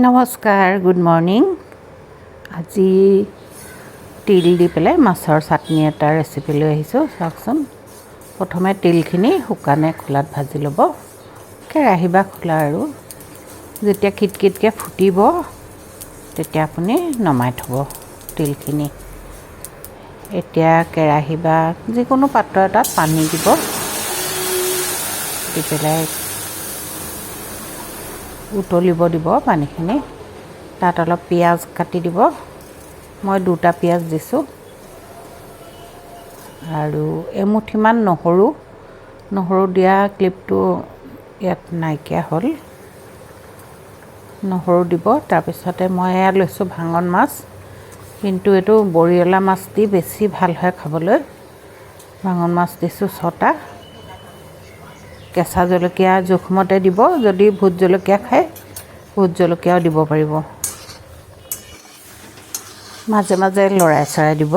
নমস্কাৰ, good morning. আজি তিল দি পেলাই মাছৰ চাটনি এটা ৰেচিপি লৈ আহিছোঁ। চাওকচোন, প্ৰথমে তিলখিনি শুকানে খোলাত ভাজি ল'ব। কেৰাহী বা খোলা আৰু যেতিয়া কিটকিটকৈ ফুটিব তেতিয়া আপুনি নমাই থ'ব তিলখিনি। এতিয়া কেৰাহী বা যিকোনো পাত্ৰ এটাত পানী দিব, দি পেলাই উতলিব দিব পানীখিনি। তাত অলপ পিঁয়াজ কাটি দিব। মই 2টা পিঁয়াজ দিছোঁ আৰু এমুঠিমান নহৰু দিয়া ক্লিপটো ইয়াত নাইকিয়া হ'ল। নহৰু দিব। তাৰপিছতে মই এয়া লৈছোঁ ভাঙন মাছ, কিন্তু এইটো বৰিয়লা মাছ দি বেছি ভাল হয় খাবলৈ। ভাঙন মাছ দিছোঁ 6টা। কেঁচা জলকীয়া জোখমতে দিব। যদি ভোট জলকীয়া খায় ভোট জলকীয়াও দিব পাৰিব। মাজে মাজে লৰাই দিব।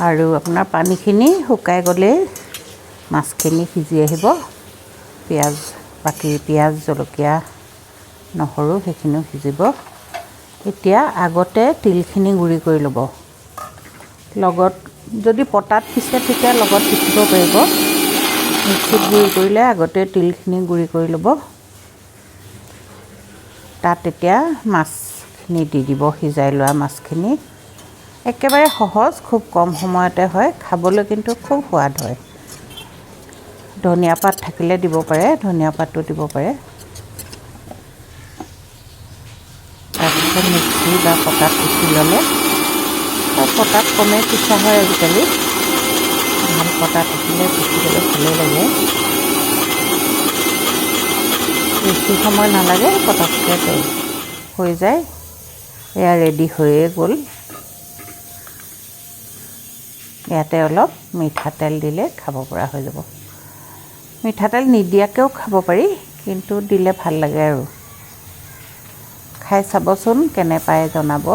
আৰু আপোনাৰ পানীখিনি শুকাই গ'লেই মাছখিনি সিজি আহিব। পিঁয়াজ জলকীয়া নহৰু সেইখিনিও সিজিব। এতিয়া আগতে তিলখিনি গুড়ি কৰি ল'ব। লগত যদি পটাত পিছে তেতিয়া লগত পিচিব পাৰিব। মিক্সিত গুড়ি কৰিলে আগতে তিলখিনি গুড়ি কৰি ল'ব। তাত এতিয়া মাছখিনি দি দিব, সিজাই লোৱা মাছখিনি। একেবাৰে সহজ, খুব কম সময়তে হয়, খাবলৈ কিন্তু খুব সোৱাদ হয়। ধনিয়া পাত থাকিলে দিব পাৰে, ধনিয়া পাতো দিব পাৰে। তাৰপিছত মিক্সি বা পটাত পিচি ল'লে, পটাত কমেই পিছা হয় আজিকালি। ভাল পটা থাকিলে পিচিবলৈ ভালেই লাগে। বেছি সময় নালাগে, পটককৈ হৈ যায়। এয়া ৰেডি হৈয়ে গ'ল। ইয়াতে অলপ মিঠাতেল দিলে খাব পৰা হৈ যাব। মিঠাতেল নিদিয়াকৈও খাব পাৰি, কিন্তু দিলে ভাল লাগে আৰু। খাই চাবচোন, কেনে পায় জনাব।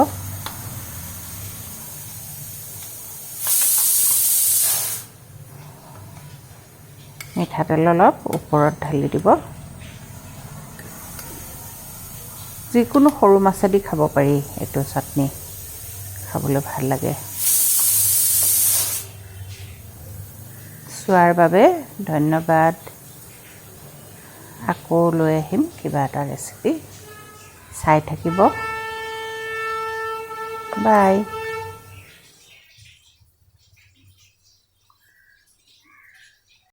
মিঠাতেল অলপ ওপৰত ঢালি দিব। যিকোনো সৰু মাছেদি খাব পাৰি এইটো চাটনি, খাবলৈ ভাল লাগে। চোৱাৰ বাবে ধন্যবাদ। আকৌ লৈ আহিম কিবা এটা ৰেচিপি। চাই থাকিব। বাই।